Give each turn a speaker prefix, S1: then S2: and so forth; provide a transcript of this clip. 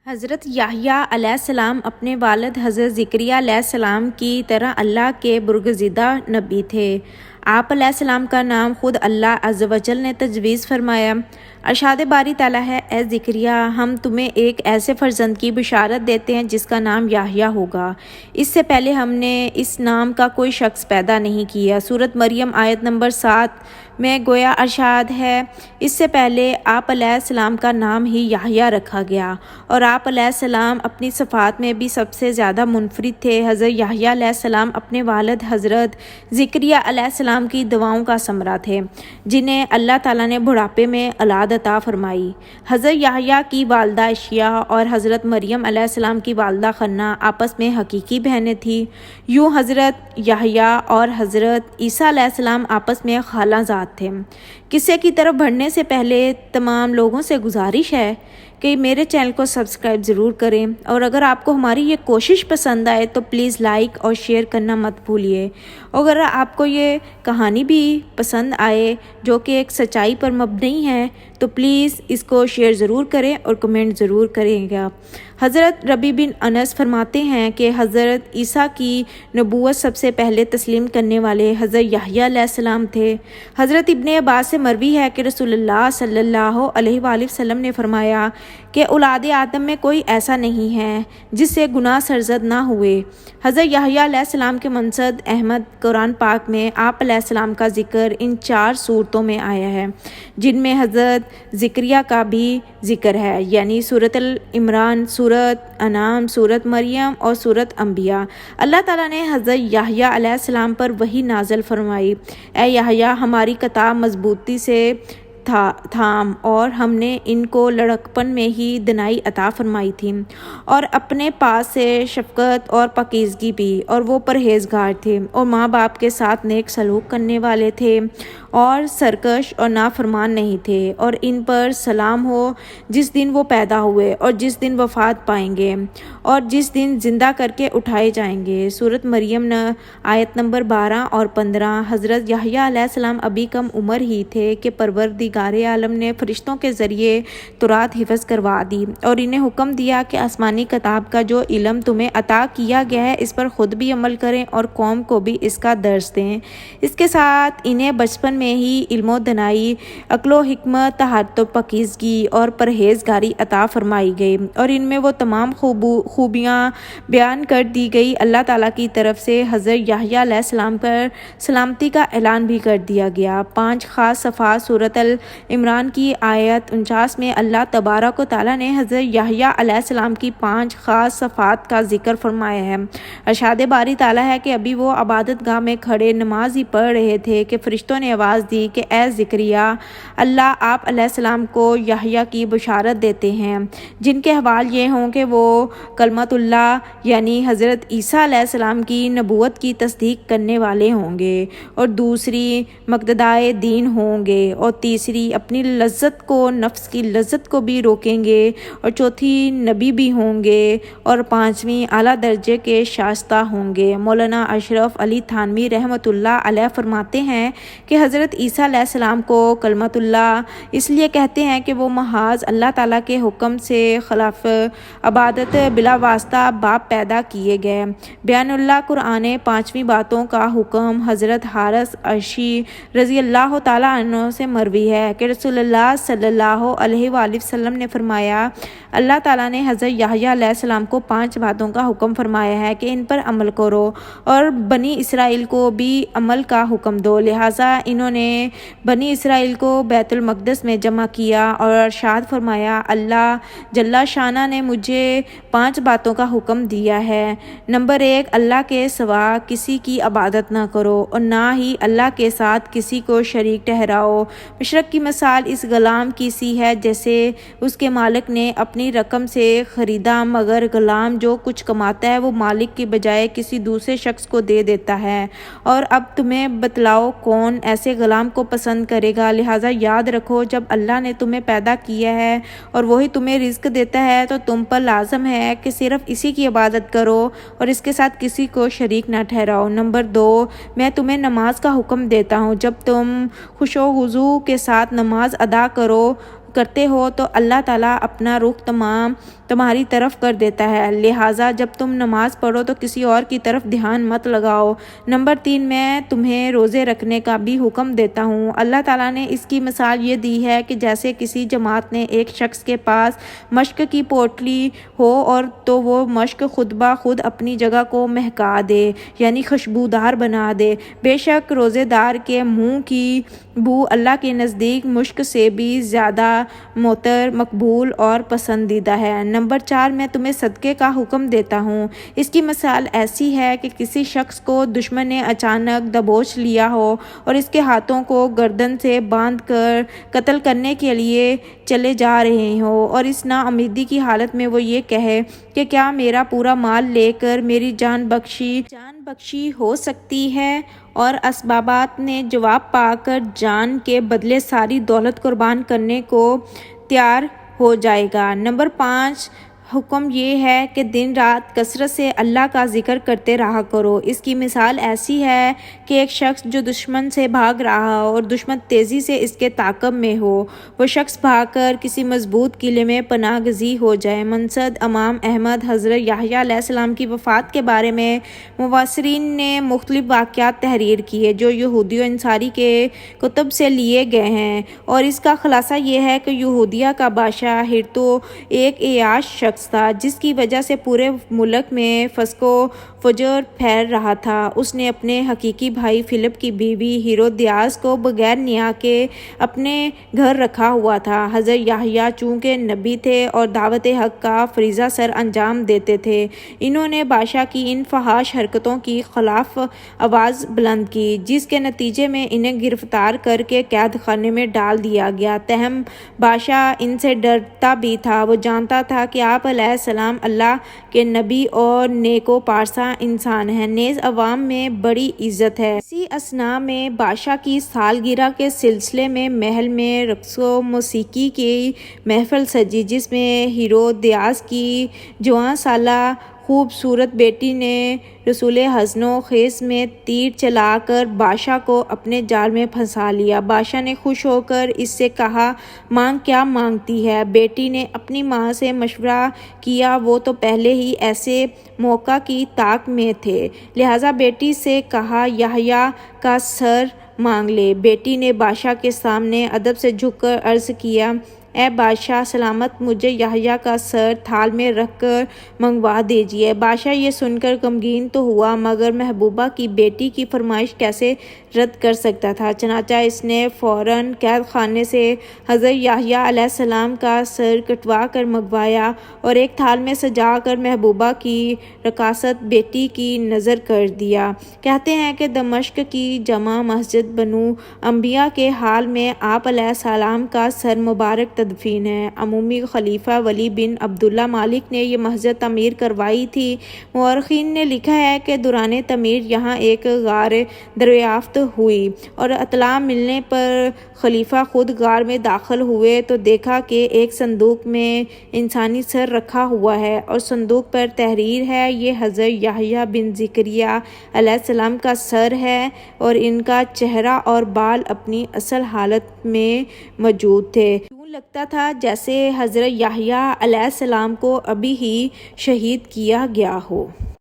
S1: حضرت یحییٰ علیہ السلام اپنے والد حضرت زکریا علیہ السلام کی طرح اللہ کے برگزیدہ نبی تھے۔ آپ علیہ السلام کا نام خود اللہ عز و جل نے تجویز فرمایا۔ ارشاد باری تعالیٰ ہے، اے زکریا، ہم تمہیں ایک ایسے فرزند کی بشارت دیتے ہیں جس کا نام یحییٰ ہوگا۔ اس سے پہلے ہم نے اس نام کا کوئی شخص پیدا نہیں کیا۔ سورۃ مریم آیت نمبر 7 میں گویا ارشاد ہے، اس سے پہلے آپ علیہ السلام کا نام ہی یحییٰ رکھا گیا، اور آپ علیہ السلام اپنی صفات میں بھی سب سے زیادہ منفرد تھے۔ حضرت یحییٰ علیہ السلام اپنے والد حضرت زکریا علیہ السلام کی دعاؤں کا ثمرہ تھے، جنہیں اللہ تعالیٰ نے بڑھاپے میں اولاد عطا فرمائی۔ حضرت یحییٰ کی والدہ عشیہ اور حضرت مریم علیہ السلام کی والدہ حنہ آپس میں حقیقی بہنیں تھیں۔ یوں حضرت یحییٰ اور حضرت عیسیٰ علیہ السلام آپس میں خالہ زاد تھے۔ قصے کی طرف بڑھنے سے پہلے تمام لوگوں سے گزارش ہے کہ میرے چینل کو سبسکرائب ضرور کریں، اور اگر آپ کو ہماری یہ کوشش پسند آئے تو پلیز لائک اور شیئر کرنا مت بھولیے۔ اگر آپ کو یہ کہانی بھی پسند آئے جو کہ ایک سچائی پر مبنی ہے تو پلیز اس کو شیئر ضرور کریں اور کمنٹ ضرور کریں گا۔ حضرت ربیع بن انس فرماتے ہیں کہ حضرت عیسیٰ کی نبوت سب سے پہلے تسلیم کرنے والے حضرت یحییٰ علیہ السلام تھے۔ حضرت ابن عباس سے مروی ہے کہ رسول اللہ صلی اللہ علیہ وآلہ وسلم نے فرمایا کہ اولاد آدم میں کوئی ایسا نہیں ہے جس سے گناہ سرزد نہ ہوئے۔ حضرت یحییٰ علیہ السلام کے منصب احمد قرآن پاک میں آپ علیہ السلام کا ذکر ان 4 صورتوں میں آیا ہے، جن میں حضرت زکریا کا بھی ذکر ہے، یعنی سورۃ عمران، سورۃ انعام، سورۃ مریم اور سورۃ انبیاء۔ اللہ تعالیٰ نے حضرت یحییٰ علیہ السلام پر وحی نازل فرمائی، اے یحییٰ، ہماری کتاب مضبوطی سے تھام، اور ہم نے ان کو لڑکپن میں ہی دنائی عطا فرمائی تھی، اور اپنے پاس سے شفقت اور پاکیزگی بھی، اور وہ پرہیزگار تھے اور ماں باپ کے ساتھ نیک سلوک کرنے والے تھے، اور سرکش اور نافرمان نہیں تھے، اور ان پر سلام ہو جس دن وہ پیدا ہوئے اور جس دن وفات پائیں گے اور جس دن زندہ کر کے اٹھائے جائیں گے۔ سورۃ مریم آیت نمبر 12 اور 15۔ حضرت یحییٰ علیہ السلام ابھی کم عمر ہی تھے کہ پروردگار عالم نے فرشتوں کے ذریعے تورات حفظ کروا دی، اور انہیں حکم دیا کہ آسمانی کتاب کا جو علم تمہیں عطا کیا گیا ہے اس پر خود بھی عمل کریں اور قوم کو بھی اس کا درس دیں۔ اس کے ساتھ انہیں بچپن میں ہی علم و دانائی، عقل و حکمت، طہارت و پاکیزگی اور پرہیزگاری عطا فرمائی گئی، اور ان میں وہ تمام خوبیاں بیان کر دی گئی۔ اللہ تعالیٰ کی طرف سے حضرت یحییٰ علیہ السلام پر سلامتی کا اعلان بھی کر دیا گیا۔ 5 خاص صفات سورۃ عمران کی آیت 49 میں اللہ تبارک و تعالیٰ نے حضرت یحییٰ علیہ السلام کی 5 خاص صفات کا ذکر فرمایا ہے۔ ارشاد باری تعالیٰ ہے کہ ابھی وہ عبادت گاہ میں کھڑے نماز ہی پڑھ رہے تھے کہ فرشتوں نے آواز دی کہ اے زکریا، اللہ آپ علیہ السلام کو یحییٰ کی بشارت دیتے ہیں، جن کے احوال یہ ہوں کہ وہ کلمۃ اللہ یعنی حضرت عیسیٰ علیہ السلام کی نبوت کی تصدیق کرنے والے ہوں گے، اور دوسری مقتدائے دین ہوں گے، اور تیسری اپنی لذت کو، نفس کی لذت کو بھی روکیں گے، اور چوتھی نبی بھی ہوں گے، اور 5ویں اعلیٰ درجے کے شائستہ ہوں گے۔ مولانا اشرف علی تھانوی رحمۃ اللہ علیہ فرماتے ہیں کہ حضرت عیسیٰ علیہ السلام کو کلمۃ اللہ اس لیے کہتے ہیں کہ وہ محض اللہ تعالیٰ کے حکم سے خلاف عبادت بلا واسطہ باپ پیدا کیے گئے۔ بیان اللہ قرآن 5ویں باتوں کا حکم حضرت حارث عرشی رضی اللہ تعالیٰ عنہ سے مروی ہے کہ رسول اللہ صلی اللہ علیہ وآلہ وسلم نے فرمایا، اللہ تعالیٰ نے حضرت یحییٰ علیہ السلام کو 5 باتوں کا حکم فرمایا ہے کہ ان پر عمل کرو، اور بنی اسرائیل کو بھی عمل کا حکم دو۔ لہٰذا انہوں نے بنی اسرائیل کو بیت المقدس میں جمع کیا اور ارشاد فرمایا، اللہ جل شانہ نے مجھے 5 باتوں کا حکم دیا ہے۔ نمبر 1، اللہ کے سوا کسی کی عبادت نہ کرو، اور نہ ہی اللہ کے ساتھ کسی کو شریک ٹھہراؤ۔ مشرق کی مثال اس غلام کی سی ہے جیسے اس کے مالک نے اپنی رقم سے خریدا، مگر غلام جو کچھ کماتا ہے وہ مالک کی بجائے کسی دوسرے شخص کو دے دیتا ہے، اور اب تمہیں بتلاؤ کون ایسے غلام کو پسند کرے گا۔ لہٰذا یاد رکھو، جب اللہ نے تمہیں پیدا کیا ہے اور وہی تمہیں رزق دیتا ہے تو تم پر لازم ہے کہ صرف اسی کی عبادت کرو اور اس کے ساتھ کسی کو شریک نہ ٹھہراؤ۔ نمبر 2، میں تمہیں نماز کا حکم دیتا ہوں، جب تم خوش و خضوع کے ساتھ نماز ادا کرتے ہو تو اللہ تعالیٰ اپنا رخ تمام تمہاری طرف کر دیتا ہے، لہٰذا جب تم نماز پڑھو تو کسی اور کی طرف دھیان مت لگاؤ۔ نمبر 3، میں تمہیں روزے رکھنے کا بھی حکم دیتا ہوں۔ اللہ تعالیٰ نے اس کی مثال یہ دی ہے کہ جیسے کسی جماعت نے ایک شخص کے پاس مشق کی پوٹلی ہو اور تو وہ مشق خود بخود اپنی جگہ کو مہکا دے، یعنی خوشبودار بنا دے۔ بے شک روزے دار کے منہ کی بو اللہ کے نزدیک مشک سے بھی زیادہ معطر، مقبول اور پسندیدہ ہے۔ نمبر 4، میں تمہیں صدقے کا حکم دیتا ہوں۔ اس کی مثال ایسی ہے کہ کسی شخص کو دشمن نے اچانک دبوچ لیا ہو اور اس کے ہاتھوں کو گردن سے باندھ کر قتل کرنے کے لیے چلے جا رہے ہوں، اور اس نا امیدی کی حالت میں وہ یہ کہے کہ کیا میرا پورا مال لے کر میری جان بخشی ہو سکتی ہے، اور اسبابات نے جواب پا کر جان کے بدلے ساری دولت قربان کرنے کو تیار ہو جائے گا۔ نمبر 5، حکم یہ ہے کہ دن رات کثرت سے اللہ کا ذکر کرتے رہا کرو۔ اس کی مثال ایسی ہے کہ ایک شخص جو دشمن سے بھاگ رہا ہو اور دشمن تیزی سے اس کے تعاقب میں ہو، وہ شخص بھاگ کر کسی مضبوط قلعے میں پناہ گزین ہو جائے۔ مسند امام احمد۔ حضرت یحییٰ علیہ السلام کی وفات کے بارے میں مفسرین نے مختلف واقعات تحریر کیے جو یہودی و انصاری کے کتب سے لیے گئے ہیں، اور اس کا خلاصہ یہ ہے کہ یہودیہ کا بادشاہ ہیرود ایک عیاش شخص تھا جس کی وجہ سے پورے ملک میں فسق و فجور پھیل رہا تھا۔ اس نے اپنے حقیقی بھائی فلپ کی بیوی ہیرودیاس کو بغیر نکاح کے اپنے گھر رکھا ہوا تھا۔ حضرت یحییٰ چونکہ نبی تھے اور دعوت حق کا فریضہ سر انجام دیتے تھے، انہوں نے بادشاہ کی ان فحش حرکتوں کی خلاف آواز بلند کی، جس کے نتیجے میں انہیں گرفتار کر کے قید خانے میں ڈال دیا گیا۔ تاہم بادشاہ ان سے ڈرتا بھی تھا، وہ جانتا تھا کہ آپ علیہ السلام اللہ کے نبی اور نیک و پارسا انسان ہیں، نیز عوام میں بڑی عزت ہے۔ اسی اثناء میں بادشاہ کی سالگرہ کے سلسلے میں محل میں رقص و موسیقی کی محفل سجی، جس میں ہیرودیاس کی جوان سالہ خوبصورت بیٹی نے رسول حزن و خیز میں تیر چلا کر بادشاہ کو اپنے جال میں پھنسا لیا۔ بادشاہ نے خوش ہو کر اس سے کہا، مانگ کیا مانگتی ہے؟ بیٹی نے اپنی ماں سے مشورہ کیا، وہ تو پہلے ہی ایسے موقع کی طاق میں تھے، لہٰذا بیٹی سے کہا یحییٰ کا سر مانگ لے۔ بیٹی نے بادشاہ کے سامنے ادب سے جھک کر عرض کیا، اے بادشاہ سلامت، مجھے یحییٰ کا سر تھال میں رکھ کر منگوا دیجیے۔ بادشاہ یہ سن کر غمگین تو ہوا، مگر محبوبہ کی بیٹی کی فرمائش کیسے رد کر سکتا تھا؟ چنانچہ اس نے فوراً قید خانے سے حضرت یحییٰ علیہ السلام کا سر کٹوا کر منگوایا اور ایک تھال میں سجا کر محبوبہ کی رقاصت بیٹی کی نذر کر دیا۔ کہتے ہیں کہ دمشق کی جامع مسجد بنو انبیاء کے حال میں آپ علیہ السلام کا سر مبارک تدفین ہے۔ عمومی خلیفہ ولی بن عبداللہ مالک نے یہ مسجد تعمیر کروائی تھی۔ مورخین نے لکھا ہے کہ دوران تعمیر یہاں ایک غار دریافت ہوئی، اور اطلاع ملنے پر خلیفہ خود غار میں داخل ہوئے تو دیکھا کہ ایک صندوق میں انسانی سر رکھا ہوا ہے، اور صندوق پر تحریر ہے، یہ حضرت یحییٰ بن زکریا علیہ السلام کا سر ہے، اور ان کا چہرہ اور بال اپنی اصل حالت میں موجود تھے۔ یوں لگتا تھا جیسے حضرت یحییٰ علیہ السلام کو ابھی ہی شہید کیا گیا ہو۔